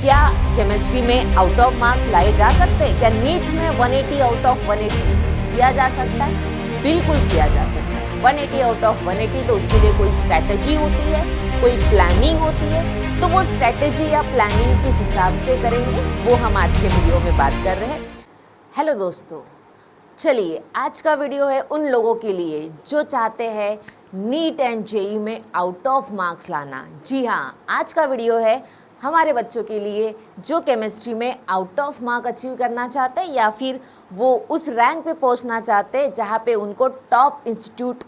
क्या केमिस्ट्री में out of marks लाए जा सकते हैं? क्या नीट में 180 आउट ऑफ 180 किया जा सकता है? बिल्कुल किया जा सकता है। 180 आउट ऑफ 180 तो उसके लिए कोई स्ट्रैटेजी होती है, कोई प्लानिंग होती है। तो वो स्ट्रैटेजी या प्लानिंग किस हिसाब से करेंगे वो हम आज के वीडियो में बात कर रहे हैं। हेलो दोस्तों, चलिए आज का वीडियो है उन लोगों के लिए जो चाहते हैं नीट एंड जेई में आउट ऑफ मार्क्स लाना। जी हाँ, आज का वीडियो है हमारे बच्चों के लिए जो केमिस्ट्री में आउट ऑफ मार्क अचीव करना चाहते हैं या फिर वो उस रैंक पे पहुंचना चाहते हैं जहाँ पे उनको टॉप इंस्टीट्यूट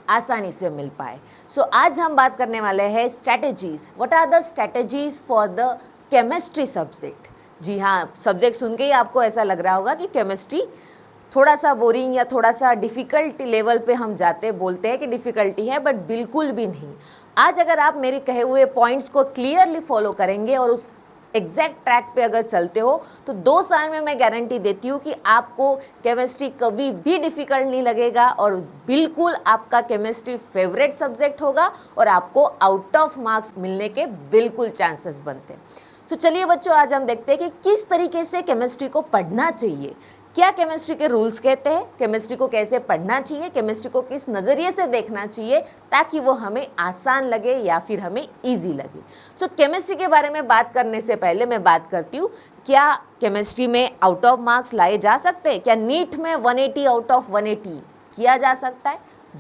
आसानी से मिल पाए। सो आज हम बात करने वाले हैं strategies. What are the strategies for the chemistry subject. जी हाँ, सब्जेक्ट सुन के ही आपको ऐसा लग रहा होगा कि केमिस्ट्री थोड़ा सा बोरिंग या थोड़ा सा डिफ़िकल्ट लेवल पे हम बोलते हैं कि डिफ़िकल्टी है, बट बिल्कुल भी नहीं। आज अगर आप मेरे कहे हुए पॉइंट्स को क्लियरली फॉलो करेंगे और उस एग्जैक्ट ट्रैक पे अगर चलते हो तो 2 साल में मैं गारंटी देती हूँ कि आपको केमिस्ट्री कभी भी डिफ़िकल्ट नहीं लगेगा और बिल्कुल आपका केमिस्ट्री फेवरेट सब्जेक्ट होगा और आपको आउट ऑफ मार्क्स मिलने के बिल्कुल चांसेस बनते हैं। तो चलिए बच्चों, आज हम देखते हैं कि किस तरीके से केमिस्ट्री को पढ़ना चाहिए, क्या केमिस्ट्री के रूल्स कहते हैं, केमिस्ट्री को कैसे पढ़ना चाहिए, केमिस्ट्री को किस नज़रिए से देखना चाहिए ताकि वो हमें आसान लगे या फिर हमें इजी लगे। सो केमिस्ट्री के बारे में बात करने से पहले मैं बात करती हूँ, क्या केमिस्ट्री में आउट ऑफ मार्क्स लाए जा सकते हैं? क्या नीट में 180 आउट ऑफ 180 किया जा सकता है?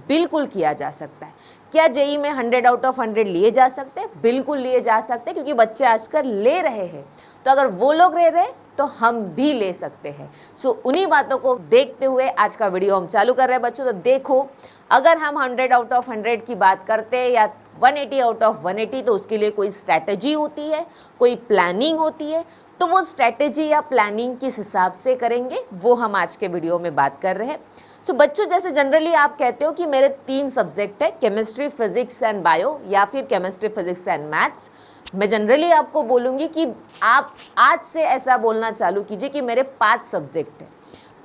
बिल्कुल किया जा सकता है। क्या जेई में 100 आउट ऑफ 100 लिए जा सकते हैं? बिल्कुल लिए जा सकते हैं, क्योंकि बच्चे आजकल ले रहे हैं। तो अगर वो लोग ले रहे तो हम भी ले सकते हैं। सो उन्हीं बातों को देखते हुए आज का वीडियो हम चालू कर रहे हैं बच्चों। तो देखो, अगर हम 100 आउट ऑफ 100 की बात करते हैं या 180 आउट ऑफ 180 तो उसके लिए कोई स्ट्रैटेजी होती है, कोई प्लानिंग होती है। तो वो स्ट्रैटेजी या प्लानिंग किस हिसाब से करेंगे वो हम आज के वीडियो में बात कर रहे हैं। सो बच्चों, जैसे जनरली आप कहते हो कि मेरे 3 सब्जेक्ट है, केमिस्ट्री, फिजिक्स एंड बायो या फिर केमिस्ट्री, फिजिक्स एंड मैथ्स। मैं जनरली आपको बोलूँगी कि आप आज से ऐसा बोलना चालू कीजिए कि मेरे 5 सब्जेक्ट हैं,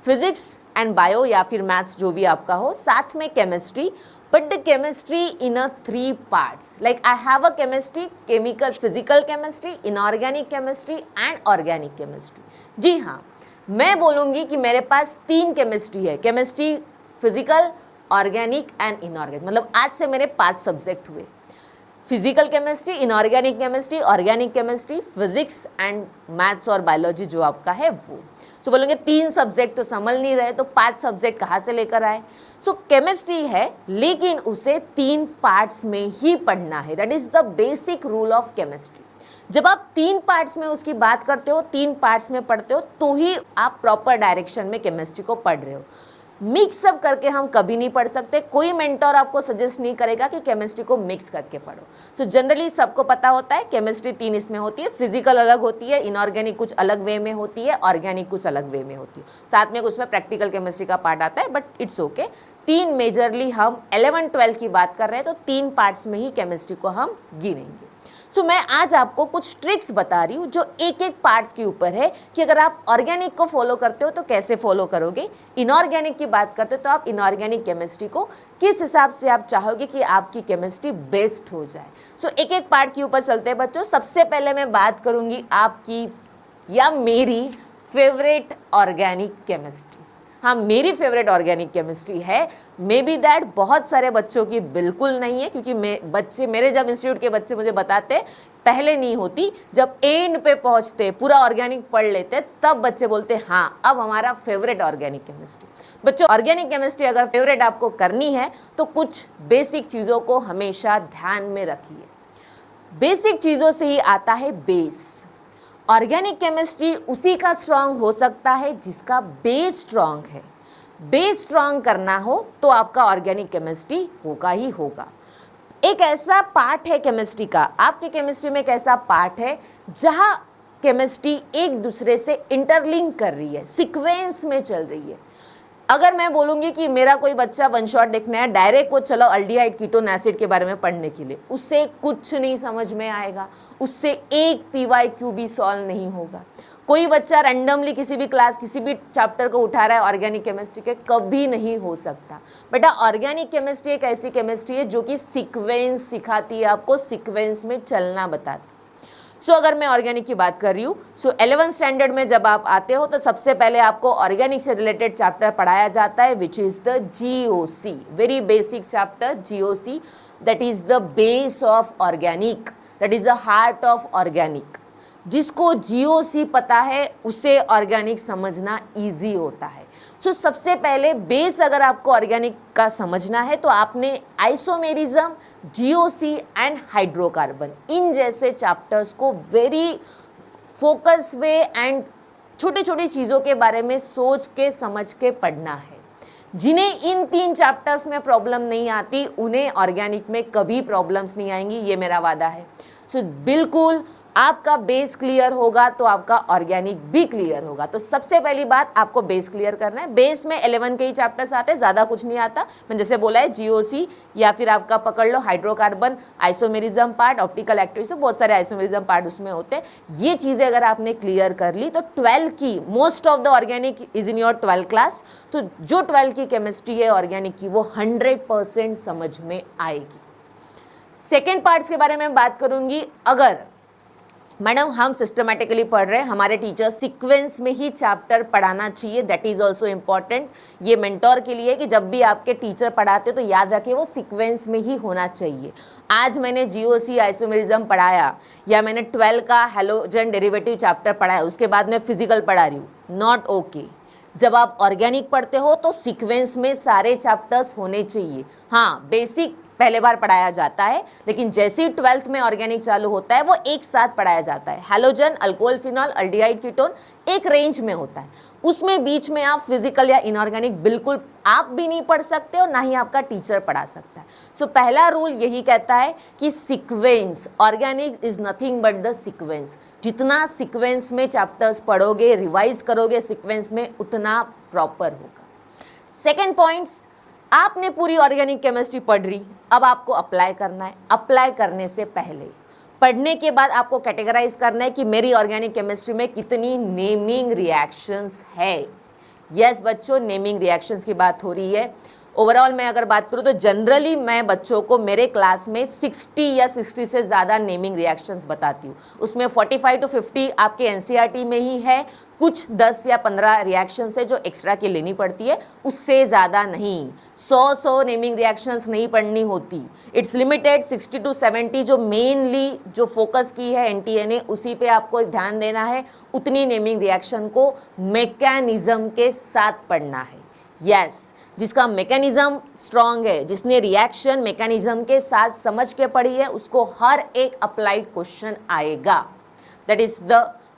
फिजिक्स एंड बायो या फिर मैथ्स जो भी आपका हो, साथ में chemistry, but the chemistry in a 3 parts. Like I have a chemistry, chemical physical chemistry, inorganic chemistry and organic chemistry. जी हाँ, मैं बोलूँगी कि मेरे पास 3 केमिस्ट्री है, chemistry, physical, organic and inorganic. मतलब आज से मेरे 5 सब्जेक्ट हुए, physical chemistry, inorganic chemistry, organic chemistry, physics and maths और बायोलॉजी जो आपका है वो। सो बोलेंगे 3 सब्जेक्ट तो संभल नहीं रहे, तो 5 सब्जेक्ट कहाँ से लेकर आए? सो केमिस्ट्री है लेकिन उसे 3 पार्ट्स में ही पढ़ना है। That is the basic rule of chemistry. जब आप 3 पार्ट्स में उसकी बात करते हो, 3 पार्ट्स में पढ़ते हो, तो ही आप प्रॉपर डायरेक्शन में केमिस्ट्री को पढ़ रहे हो। मिक्सअप करके हम कभी नहीं पढ़ सकते। कोई मेंटर आपको सजेस्ट नहीं करेगा कि केमिस्ट्री को मिक्स करके पढ़ो। तो जनरली सबको पता होता है केमिस्ट्री 3 इसमें होती है, फिजिकल अलग होती है, इनऑर्गेनिक कुछ अलग वे में होती है, ऑर्गेनिक कुछ अलग वे में होती है, साथ में उसमें प्रैक्टिकल केमिस्ट्री का पार्ट आता है, बट इट्स ओके। 3 मेजरली हम 11-12 की बात कर रहे हैं, तो 3 पार्ट्स में ही केमिस्ट्री को हम गिनेंगे। सो मैं आज आपको कुछ ट्रिक्स बता रही हूँ जो एक पार्ट्स के ऊपर है कि अगर आप ऑर्गेनिक को फॉलो करते हो तो कैसे फॉलो करोगे, इनऑर्गेनिक की बात करते हो तो आप इनऑर्गेनिक केमिस्ट्री को किस हिसाब से आप चाहोगे कि आपकी केमिस्ट्री बेस्ट हो जाए। सो एक पार्ट के ऊपर चलते हैं बच्चों। सबसे पहले मैं बात करूँगी आपकी या मेरी फेवरेट ऑर्गेनिक केमिस्ट्री। हाँ, मेरी फेवरेट ऑर्गेनिक केमिस्ट्री है। मे बी दैट बहुत सारे बच्चों की बिल्कुल नहीं है, क्योंकि मेरे जब इंस्टीट्यूट के बच्चे मुझे बताते पहले नहीं होती, जब एंड पे पहुंचते पूरा ऑर्गेनिक पढ़ लेते तब बच्चे बोलते हाँ अब हमारा फेवरेट ऑर्गेनिक केमिस्ट्री। बच्चों, ऑर्गेनिक केमिस्ट्री अगर फेवरेट आपको करनी है तो कुछ बेसिक चीज़ों को हमेशा ध्यान में रखिए। बेसिक चीज़ों से ही आता है बेस। ऑर्गेनिक केमिस्ट्री उसी का स्ट्रांग हो सकता है जिसका बेस स्ट्रांग है। बेस स्ट्रांग करना हो तो आपका ऑर्गेनिक केमिस्ट्री होगा ही होगा। एक ऐसा पार्ट है केमिस्ट्री का, आपके केमिस्ट्री में एक ऐसा पार्ट है जहाँ केमिस्ट्री एक दूसरे से इंटरलिंक कर रही है, सीक्वेंस में चल रही है। अगर मैं बोलूँगी कि मेरा कोई बच्चा वन शॉट देखना है, डायरेक्ट को चलो अल्डिहाइड कीटोन एसिड के बारे में पढ़ने के लिए, उससे कुछ नहीं समझ में आएगा, उससे एक PYQ भी सॉल्व नहीं होगा। कोई बच्चा रैंडमली किसी भी क्लास किसी भी चैप्टर को उठा रहा है ऑर्गेनिक केमिस्ट्री के, कभी नहीं हो सकता। बेटा ऑर्गेनिक केमिस्ट्री एक ऐसी केमिस्ट्री है जो कि सीक्वेंस सिखाती है, आपको सीक्वेंस में चलना बताती है। सो अगर मैं ऑर्गेनिक की बात कर रही हूँ, सो 11th स्टैंडर्ड में जब आप आते हो तो सबसे पहले आपको ऑर्गेनिक से रिलेटेड चैप्टर पढ़ाया जाता है, which is the GOC, very basic chapter GOC, that is the base of organic, that is the heart of organic. जिसको GOC पता है उसे ऑर्गेनिक समझना ईजी होता है। सो सबसे पहले बेस अगर आपको ऑर्गेनिक का समझना है तो आपने आइसोमेरिज्म, GOC एंड हाइड्रोकार्बन, इन जैसे चैप्टर्स को वेरी फोकस वे एंड छोटी छोटी चीज़ों के बारे में सोच के समझ के पढ़ना है। जिन्हें इन 3 चैप्टर्स में प्रॉब्लम नहीं आती उन्हें ऑर्गेनिक में कभी प्रॉब्लम्स नहीं आएंगी, ये मेरा वादा है। सो बिल्कुल आपका बेस क्लियर होगा तो आपका ऑर्गेनिक भी क्लियर होगा। तो सबसे पहली बात आपको बेस क्लियर करना है। बेस में 11 के ही चैप्टर्स आते हैं, ज़्यादा कुछ नहीं आता। मैंने जैसे बोला है GOC, या फिर आपका पकड़ लो hydrocarbon, isomerism part, optical activity, बहुत सारे आइसोमेरिज्म पार्ट उसमें होते हैं। ये चीज़ें अगर आपने क्लियर कर ली तो 12 की most of the organic is in your 12th class. तो जो 12 की केमिस्ट्री है ऑर्गेनिक की वो 100% समझ में आएगी। सेकेंड पार्ट्स के बारे में बात करूंगी। अगर मैडम हम सिस्टमेटिकली पढ़ रहे हैं, हमारे टीचर सीक्वेंस में ही चैप्टर पढ़ाना चाहिए, दैट इज़ ऑल्सो इम्पॉर्टेंट। ये मेंटोर के लिए कि जब भी आपके टीचर पढ़ाते तो याद रखें वो सीक्वेंस में ही होना चाहिए। आज मैंने GOC आइसोमेरिज्म पढ़ाया या मैंने 12 का हैलोजन डेरिवेटिव चैप्टर पढ़ाया, उसके बाद मैं फिजिकल पढ़ा रही हूँ, नॉट ओके। जब आप ऑर्गेनिक पढ़ते हो तो सीक्वेंस में सारे चैप्टर्स होने चाहिए। हाँ, बेसिक पहले बार पढ़ाया जाता है, लेकिन जैसे ही 12th में ऑर्गेनिक चालू होता है वो एक साथ पढ़ाया जाता है। Halogen, alcohol, phenol, aldehyde, ketone एक रेंज में होता है, उसमें बीच में आप फिजिकल या इनऑर्गेनिक बिल्कुल आप भी नहीं पढ़ सकते और ना ही आपका टीचर पढ़ा सकता है। सो पहला रूल यही कहता है कि sequence, organic is nothing but the sequence. जितना सीक्वेंस में चैप्टर्स पढ़ोगे, रिवाइज करोगे सीक्वेंस में, उतना प्रॉपर होगा। सेकेंड पॉइंट्स, आपने पूरी ऑर्गेनिक केमिस्ट्री पढ़ ली, अब आपको अप्लाई करना है। अप्लाई करने से पहले, पढ़ने के बाद आपको कैटेगराइज करना है कि मेरी ऑर्गेनिक केमिस्ट्री में कितनी नेमिंग रिएक्शंस है। यस बच्चों, नेमिंग रिएक्शंस की बात हो रही है। ओवरऑल मैं अगर बात करूँ तो जनरली मैं बच्चों को मेरे क्लास में 60 या 60 से ज़्यादा नेमिंग रिएक्शंस बताती हूँ। उसमें 45 to 50 आपके NCERT में ही है, कुछ 10 या 15 रिएक्शंस है जो एक्स्ट्रा की लेनी पड़ती है, उससे ज़्यादा नहीं। 100 नेमिंग रिएक्शंस नहीं पढ़नी होती, इट्स लिमिटेड 60 to 70 जो मेनली जो फोकस की है NTA ने, उसी पे आपको ध्यान देना है। उतनी नेमिंग रिएक्शन को मैकेनिज्म के साथ पढ़ना है। यस, जिसका मैकेनिज्म स्ट्रांग है, जिसने रिएक्शन मैकेनिज्म के साथ समझ के पढ़ी है, उसको हर एक अप्लाइड क्वेश्चन आएगा। That is the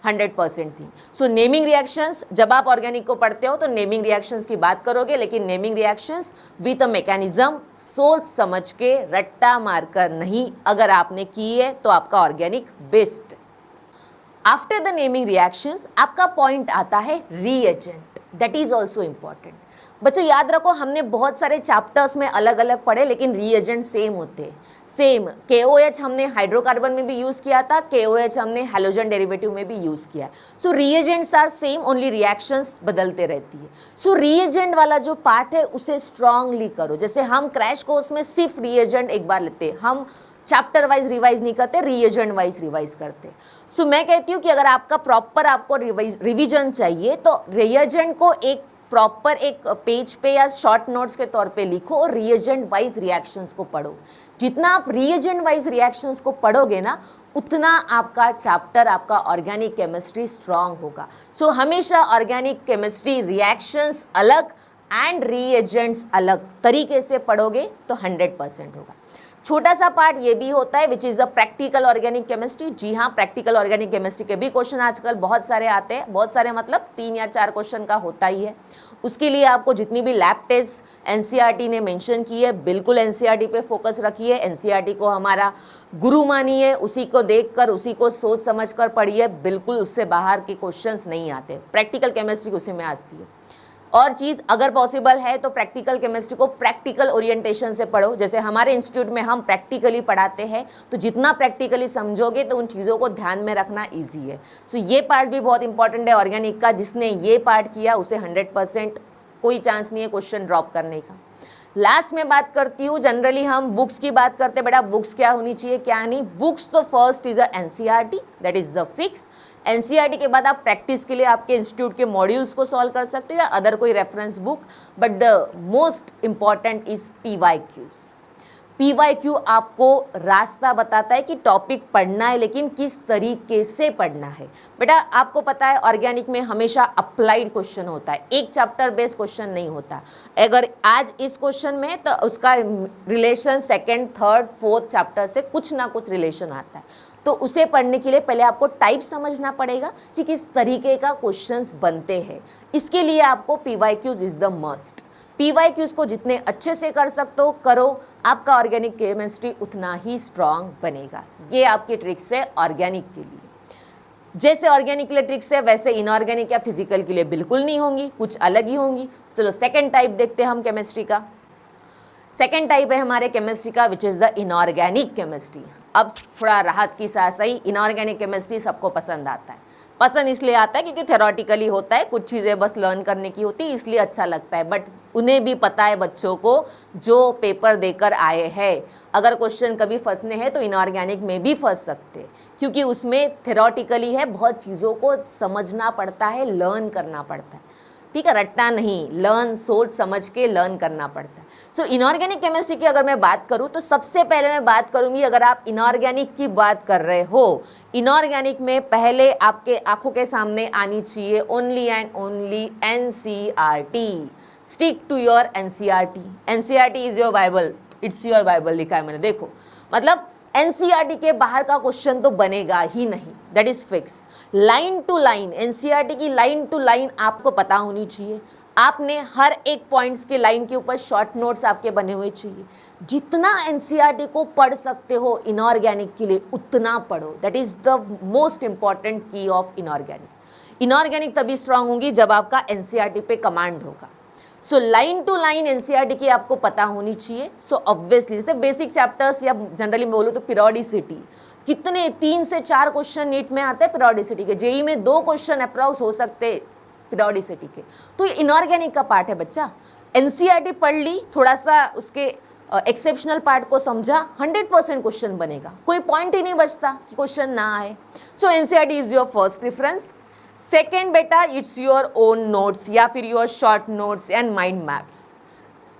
100% thing. So naming reactions, जब आप ऑर्गेनिक को पढ़ते हो तो नेमिंग रिएक्शंस की बात करोगे, लेकिन naming reactions with a mechanism, सोच समझ के, रट्टा मारकर नहीं। अगर आपने की है तो आपका organic best. After the naming reactions आपका पॉइंट आता है reagent, that is also important. बच्चों याद रखो, हमने बहुत सारे चैप्टर्स में अलग अलग पढ़े, लेकिन रीएजेंट सेम होते हैं। सेम KOH हमने हाइड्रोकार्बन में भी यूज़ किया था, KOH हमने हैलोजन डेरिवेटिव में भी यूज़ किया है। So reagents are same, only reactions बदलते रहती है। सो रीएजेंट वाला जो पार्ट है उसे स्ट्रांगली करो। जैसे हम क्रैश कोर्स में सिर्फ रीएजेंट एक बार लेते हैं, हम चैप्टर वाइज रिवाइज नहीं करते, रीएजेंट वाइज रिवाइज करते। सो मैं कहती हूँ कि अगर आपका प्रॉपर आपको रिविजन चाहिए तो रिएजेंट को एक प्रॉपर एक पेज पे या शॉर्ट नोट्स के तौर पे लिखो और रिएजेंट वाइज रिएक्शंस को पढ़ो। जितना आप रिएजेंट वाइज रिएक्शंस को पढ़ोगे ना, उतना आपका चैप्टर, आपका ऑर्गेनिक केमिस्ट्री स्ट्रांग होगा। सो हमेशा ऑर्गेनिक केमिस्ट्री रिएक्शंस अलग एंड रिएजेंट्स अलग तरीके से पढ़ोगे तो 100% होगा। छोटा सा पार्ट ये भी होता है which is the practical organic chemistry. जी हाँ, प्रैक्टिकल ऑर्गेनिक केमिस्ट्री के भी क्वेश्चन आजकल बहुत सारे आते हैं, बहुत सारे मतलब 3 या 4 क्वेश्चन का होता ही है। उसके लिए आपको जितनी भी लैब टेस्ट NCERT ने मेंशन की है, बिल्कुल NCERT पे फोकस रखिए। NCERT को हमारा गुरु मानिए, उसी को देखकर, उसी को सोच समझ कर पढ़िए, बिल्कुल उससे बाहर के क्वेश्चंस नहीं आते। प्रैक्टिकल केमिस्ट्री उसी में आती है। और चीज़ अगर पॉसिबल है तो प्रैक्टिकल केमिस्ट्री को प्रैक्टिकल ओरिएंटेशन से पढ़ो। जैसे हमारे इंस्टीट्यूट में हम प्रैक्टिकली पढ़ाते हैं, तो जितना प्रैक्टिकली समझोगे तो उन चीज़ों को ध्यान में रखना इजी है। सो ये पार्ट भी बहुत इंपॉर्टेंट है ऑर्गेनिक का। जिसने ये पार्ट किया उसे 100% कोई चांस नहीं है क्वेश्चन ड्रॉप करने का। लास्ट में बात करती हूँ, जनरली हम बुक्स की बात करते हैं, बेटा बुक्स क्या होनी चाहिए क्या नहीं। बुक्स तो first is a NCERT, that is the fix. NCERT के बाद आप प्रैक्टिस के लिए आपके इंस्टीट्यूट के मॉड्यूल्स को सॉल्व कर सकते हो या अदर कोई reference book, but the most important is PYQs. PYQ आपको रास्ता बताता है कि टॉपिक पढ़ना है, लेकिन किस तरीके से पढ़ना है। बेटा आपको पता है ऑर्गेनिक में हमेशा अप्लाइड क्वेश्चन होता है, एक चैप्टर बेस्ड क्वेश्चन नहीं होता। अगर आज इस क्वेश्चन में तो उसका relation second, third, fourth chapter से कुछ ना कुछ रिलेशन आता है। तो उसे पढ़ने के लिए पहले आपको टाइप समझना पड़ेगा कि किस तरीके का क्वेश्चंस बनते हैं। इसके लिए आपको PYQs is the must. PYQs को जितने अच्छे से कर सकते हो करो, आपका ऑर्गेनिक केमिस्ट्री उतना ही स्ट्रांग बनेगा। ये आपकी ट्रिक्स है ऑर्गेनिक के लिए। जैसे ऑर्गेनिक के लिए ट्रिक्स है वैसे इनऑर्गेनिक या फिजिकल के लिए बिल्कुल नहीं होंगी, कुछ अलग ही होंगी। चलो सेकेंड टाइप देखते हैं हम केमिस्ट्री का। सेकेंड टाइप है हमारे केमिस्ट्री का विच इज़ द इनऑर्गेनिक केमिस्ट्री। अब थोड़ा राहत की सांस आई, इनऑर्गेनिक केमिस्ट्री सबको पसंद आता है। पसंद इसलिए आता है क्योंकि थ्योरेटिकली होता है, कुछ चीज़ें बस लर्न करने की होती है, इसलिए अच्छा लगता है। बट उन्हें भी पता है बच्चों को जो पेपर देकर आए हैं, अगर क्वेश्चन कभी फंसने हैं तो इनऑर्गेनिक में भी फंस सकते हैं, क्योंकि उसमें थ्योरेटिकली है, बहुत चीज़ों को समझना पड़ता है, लर्न करना पड़ता है। ठीक है, रट्टा नहीं, लर्न सोच समझ के लर्न करना पड़ता है। सो इनऑर्गेनिक केमिस्ट्री की अगर मैं बात करूं तो सबसे पहले मैं बात करूंगी, अगर आप इनऑर्गेनिक की बात कर रहे हो, इनऑर्गेनिक में पहले आपके आंखों के सामने आनी चाहिए only and only NCERT. Stick to your NCERT. NCERT is your Bible, it's your Bible लिखा है मैंने, देखो मतलब एनसीईआरटी के बाहर का क्वेश्चन तो बनेगा ही नहीं, that is fix. Line to line, NCERT की लाइन टू लाइन आपको पता होनी चाहिए। आपने हर एक पॉइंट्स के लाइन के ऊपर शॉर्ट नोट्स आपके बने हुए चाहिए। जितना एनसीईआरटी को पढ़ सकते हो इनऑर्गेनिक के लिए उतना पढ़ो, that is the most important key of inorganic. Inorganic तभी स्ट्रांग होगी जब आपका एनसीईआरटी पे कमांड होगा। So line to line NCERT की आपको पता होनी चाहिए। सो ऑब्वियसली जैसे बेसिक चैप्टर्स या जनरली मैं बोलूँ तो पीरियोडिसिटी, कितने 3 से 4 क्वेश्चन नीट में आते हैं पीरियोडिसिटी के, जेई में 2 क्वेश्चन अप्रॉक्स हो सकते हैं पीरियोडिसिटी के। तो ये इनऑर्गेनिक का पार्ट है बच्चा। एनसीईआरटी पढ़ ली, थोड़ा सा उसके एक्सेप्शनल पार्ट को समझा, 100% क्वेश्चन बनेगा, कोई पॉइंट ही नहीं बचता कि क्वेश्चन ना आए। So NCERT is your first preference. Second बेटा इट्स योर ओन नोट्स या फिर your short notes and mind maps,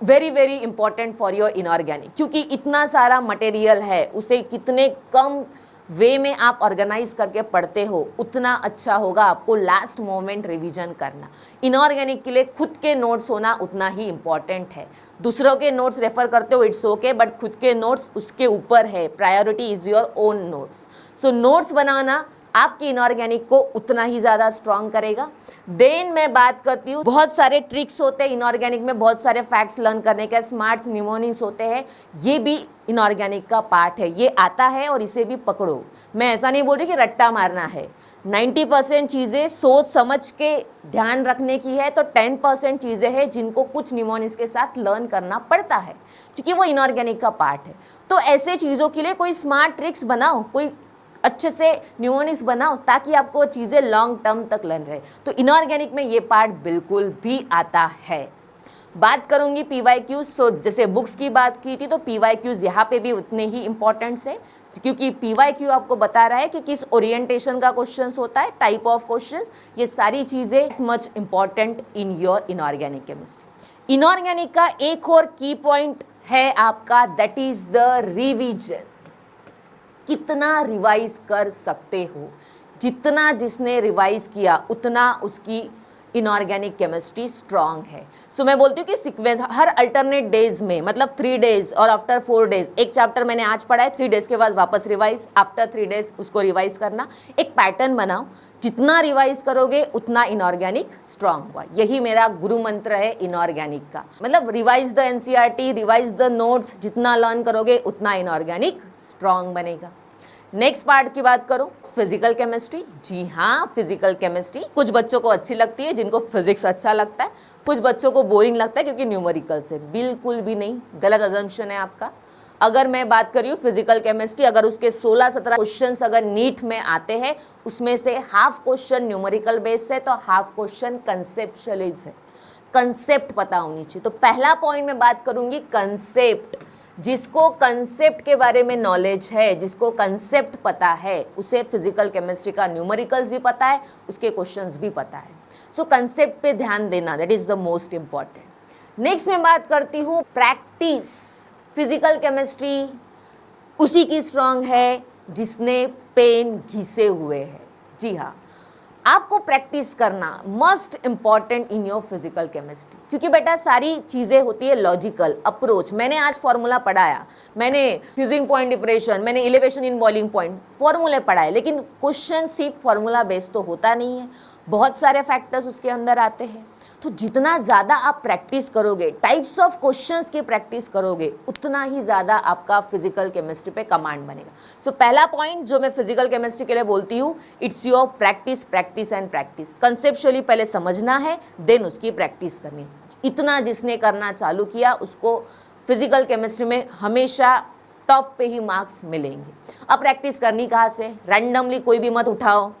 very very important for your inorganic, क्योंकि इतना सारा मटेरियल है, उसे कितने कम वे में आप ऑर्गेनाइज करके पढ़ते हो उतना अच्छा होगा आपको लास्ट मोमेंट रिवीजन करना। इनऑर्गेनिक के लिए खुद के नोट्स होना उतना ही इंपॉर्टेंट है। दूसरों के नोट्स रेफर करते हो इट्स ओके, बट खुद के नोट्स उसके ऊपर है, priority is your own notes. So notes बनाना आपके इनऑर्गेनिक को उतना ही ज़्यादा स्ट्रांग करेगा। देन मैं बात करती हूँ, बहुत सारे ट्रिक्स होते हैं इनऑर्गेनिक में, बहुत सारे फैक्ट्स लर्न करने के, स्मार्ट्स निमोनिक्स होते हैं, ये भी इनऑर्गेनिक का पार्ट है, ये आता है और इसे भी पकड़ो। मैं ऐसा नहीं बोल रही कि रट्टा मारना है, 90% चीज़ें सोच समझ के ध्यान रखने की है, तो 10% चीज़ें हैं जिनको कुछ निमोनिक्स के साथ लर्न करना पड़ता है, क्योंकि वो इनऑर्गेनिक का पार्ट है। तो ऐसे चीज़ों के लिए कोई स्मार्ट ट्रिक्स बनाओ, कोई अच्छे से न्यूमोनिक्स बनाओ, ताकि आपको चीज़ें लॉन्ग टर्म तक लर्न रहे। तो इनऑर्गेनिक में ये पार्ट बिल्कुल भी आता है। बात करूंगी पीवाईक्यूज। सो जैसे बुक्स की बात की थी, तो पीवाईक्यूज यहाँ पे भी उतने ही इंपॉर्टेंट है, क्योंकि पीवाईक्यू आपको बता रहा है कि किस ओरिएंटेशन का क्वेश्चंस होता है, टाइप ऑफ क्वेश्चंस, ये सारी चीज़ें much important in your inorganic chemistry. Inorganic का एक और की पॉइंट है आपका, दैट इज द रिवीजन। कितना रिवाइज कर सकते हो, जितना जिसने रिवाइज किया उतना उसकी इनऑर्गेनिक केमिस्ट्री स्ट्रांग है। सो मैं बोलती हूँ कि सीक्वेंस हर अल्टरनेट डेज में, मतलब 3 डेज और आफ्टर 4 डेज, एक चैप्टर मैंने आज पढ़ा है, 3 डेज के बाद वापस रिवाइज, आफ्टर 3 डेज उसको रिवाइज करना, एक पैटर्न बनाओ। जितना रिवाइज करोगे उतना इनऑर्गेनिक स्ट्रांग हुआ। यही मेरा गुरु मंत्र है इनऑर्गेनिक का, मतलब revise the NCERT, revise the notes, जितना लर्न करोगे उतना इनऑर्गेनिक स्ट्रांग बनेगा। नेक्स्ट पार्ट की बात करूं, फिजिकल केमिस्ट्री। जी हाँ, फिजिकल केमिस्ट्री कुछ बच्चों को अच्छी लगती है, जिनको फिजिक्स अच्छा लगता है, कुछ बच्चों को बोरिंग लगता है क्योंकि न्यूमेरिकल्स है। बिल्कुल भी नहीं, गलत अजम्पशन है आपका। अगर मैं बात करी हूँ फिजिकल केमिस्ट्री, अगर उसके 16-17 क्वेश्चंस अगर नीट में आते हैं, उसमें से हाफ क्वेश्चन न्यूमेरिकल बेस है तो हाफ क्वेश्चन कंसेप्चुअलिज है। कंसेप्ट पता होनी चाहिए। तो पहला पॉइंट मैं बात करूंगी कंसेप्ट। जिसको कंसेप्ट के बारे में नॉलेज है, जिसको कंसेप्ट पता है, उसे फिजिकल केमिस्ट्री का न्यूमेरिकल्स भी पता है, उसके क्वेश्चंस भी पता है। सो कंसेप्ट पे ध्यान देना, that is the most important. Next मैं बात करती हूँ प्रैक्टिस। फिजिकल केमिस्ट्री उसी की स्ट्रांग है जिसने पेन घिसे हुए हैं। जी हाँ, आपको प्रैक्टिस करना must important in your physical chemistry, क्योंकि बेटा सारी चीज़ें होती है लॉजिकल अप्रोच। मैंने आज फॉर्मूला पढ़ाया, मैंने फ्यूजिंग पॉइंट डिप्रेशन, मैंने एलिवेशन इन बॉइलिंग पॉइंट, फॉर्मूले पढ़ाए, लेकिन क्वेश्चन सिर्फ फॉर्मूला बेस्ड तो होता नहीं है, बहुत सारे फैक्टर्स उसके अंदर आते हैं। तो जितना ज़्यादा आप प्रैक्टिस करोगे, टाइप्स ऑफ क्वेश्चंस की प्रैक्टिस करोगे, उतना ही ज़्यादा आपका फिजिकल केमिस्ट्री पे कमांड बनेगा। सो पहला पॉइंट जो मैं फिजिकल केमिस्ट्री के लिए बोलती हूँ, it's your practice, practice and practice. Conceptually पहले समझना है, देन उसकी प्रैक्टिस करनी है। इतना जिसने करना चालू किया उसको फिजिकल केमिस्ट्री में हमेशा टॉप पे ही मार्क्स मिलेंगे। अब प्रैक्टिस करनी कहाँ से? रैंडमली कोई भी मत उठाओ।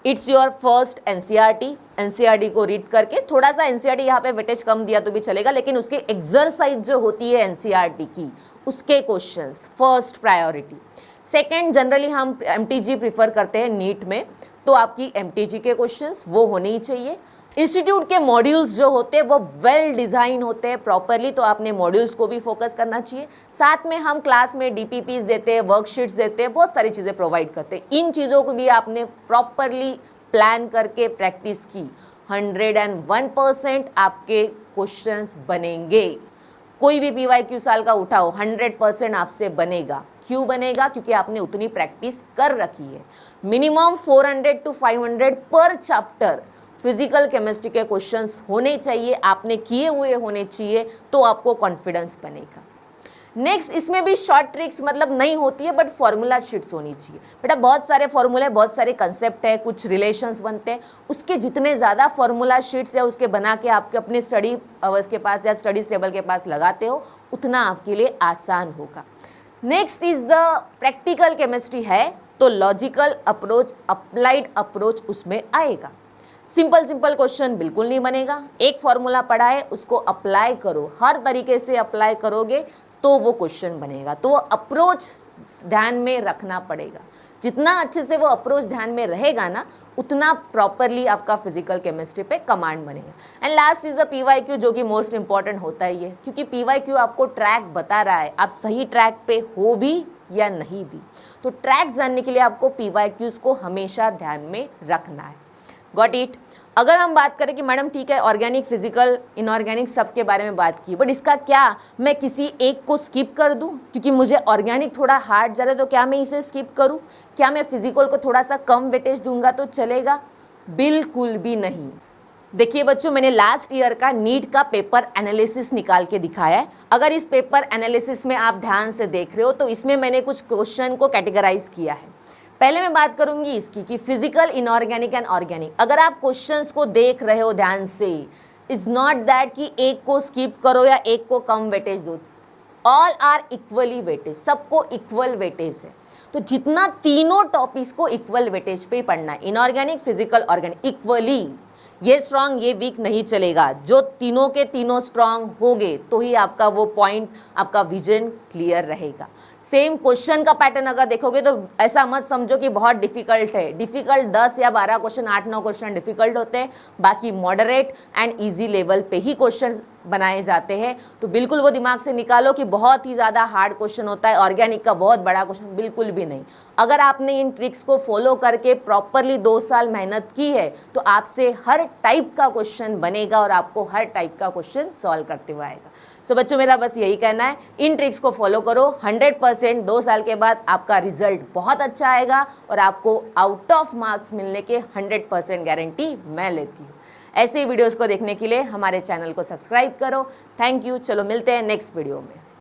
इट्स योर फर्स्ट एनसीईआरटी को रीड करके, थोड़ा सा एनसीईआरटी यहाँ पे वेटेज कम दिया तो भी चलेगा, लेकिन उसके एक्सरसाइज जो होती है एनसीईआरटी की, उसके questions first priority. Second, generally हम एमटीजी प्रीफर करते हैं नीट में, तो आपकी एमटीजी के क्वेश्चंस वो होने ही चाहिए। इंस्टीट्यूट के मॉड्यूल्स जो होते हैं वो वेल डिज़ाइन होते हैं प्रॉपरली, तो आपने मॉड्यूल्स को भी फोकस करना चाहिए। साथ में हम क्लास में डीपीपीज देते हैं, वर्कशीट्स देते हैं, बहुत सारी चीज़ें प्रोवाइड करते हैं। इन चीज़ों को भी आपने प्रॉपरली प्लान करके प्रैक्टिस की, 101% आपके क्वेश्चंस बनेंगे। कोई भी पीवाईक्यू साल का उठाओ, 100% आपसे बनेगा। क्यों बनेगा? क्योंकि आपने उतनी प्रैक्टिस कर रखी है। मिनिमम 400 to 500 पर चैप्टर फिजिकल केमिस्ट्री के क्वेश्चंस होने चाहिए, आपने किए हुए होने चाहिए, तो आपको कॉन्फिडेंस बनेगा। नेक्स्ट, इसमें भी शॉर्ट ट्रिक्स मतलब नहीं होती है, बट फॉर्मूला शीट्स होनी चाहिए। बेटा बहुत सारे फॉर्मूले, बहुत सारे कंसेप्ट है, कुछ रिलेशंस बनते हैं, उसके जितने ज़्यादा फॉर्मूला शीट्स या उसके बना के आपके अपने स्टडी अवर्स के पास या स्टडी टेबल के पास लगाते हो, उतना आपके लिए आसान होगा। Next is the practical chemistry है, तो लॉजिकल अप्रोच, अप्लाइड अप्रोच उसमें आएगा। सिंपल क्वेश्चन बिल्कुल नहीं बनेगा। एक फॉर्मूला पढ़ा है, उसको अप्लाई करो, हर तरीके से अप्लाई करोगे तो वो क्वेश्चन बनेगा। तो वो अप्रोच ध्यान में रखना पड़ेगा। जितना अच्छे से वो अप्रोच ध्यान में रहेगा ना, उतना प्रॉपरली आपका फिजिकल केमिस्ट्री पे कमांड बनेगा। And last is the PYQ, जो कि मोस्ट इंपॉर्टेंट होता ही है, क्योंकि पीवाईक्यू आपको ट्रैक बता रहा है आप सही ट्रैक पे हो भी या नहीं भी। तो ट्रैक जानने के लिए आपको पीवाईक्यूज को हमेशा ध्यान में रखना है। Got it? अगर हम बात करें कि मैडम ठीक है, ऑर्गेनिक, फिजिकल, इनऑर्गेनिक सब के बारे में बात की, बट इसका क्या मैं किसी एक को स्किप कर दूं? क्योंकि मुझे ऑर्गेनिक थोड़ा हार्ड जा रहा है, तो क्या मैं इसे स्किप करूं? क्या मैं फिजिकल को थोड़ा सा कम वेटेज दूंगा तो चलेगा? बिल्कुल भी नहीं। देखिए बच्चों, मैंने लास्ट ईयर का नीट का पेपर एनालिसिस निकाल के दिखाया है। अगर इस पेपर एनालिसिस में आप ध्यान से देख रहे हो, तो इसमें मैंने कुछ क्वेश्चन को कैटेगराइज किया है। पहले मैं बात करूंगी इसकी कि फिजिकल, इनऑर्गेनिक एंड ऑर्गेनिक। अगर आप क्वेश्चंस को देख रहे हो ध्यान से, इट्स नॉट दैट कि एक को स्किप करो या एक को कम वेटेज दो। ऑल आर इक्वली वेटेज, सबको इक्वल वेटेज है। तो जितना तीनों टॉपिक्स को इक्वल वेटेज पे ही पढ़ना है, इनऑर्गेनिक, फिजिकल, ऑर्गेनिक, इक्वली। ये स्ट्रांग ये वीक नहीं चलेगा। जो तीनों के तीनों स्ट्रांग होंगे तो ही आपका वो पॉइंट, आपका विजन क्लियर रहेगा। सेम क्वेश्चन का पैटर्न अगर देखोगे तो ऐसा मत समझो कि बहुत डिफिकल्ट है। डिफिकल्ट 10 या 12 क्वेश्चन, 8-9 क्वेश्चन डिफिकल्ट होते हैं, बाकी मॉडरेट एंड ईजी लेवल पे ही क्वेश्चन बनाए जाते हैं। तो बिल्कुल वो दिमाग से निकालो कि बहुत ही ज़्यादा हार्ड क्वेश्चन होता है, ऑर्गेनिक का बहुत बड़ा क्वेश्चन, बिल्कुल भी नहीं। अगर आपने इन ट्रिक्स को फॉलो करके प्रॉपरली 2 साल मेहनत की है, तो आपसे हर टाइप का क्वेश्चन बनेगा और आपको हर टाइप का क्वेश्चन सॉल्व करते हुए आएगा। सो बच्चों, मेरा बस यही कहना है, इन ट्रिक्स को फॉलो करो। 100% 2 साल के बाद आपका रिजल्ट बहुत अच्छा आएगा और आपको आउट ऑफ मार्क्स मिलने के 100% गारंटी मैं लेती हूँ। ऐसे वीडियोस को देखने के लिए हमारे चैनल को सब्सक्राइब करो। Thank you. चलो मिलते हैं नेक्स्ट वीडियो में।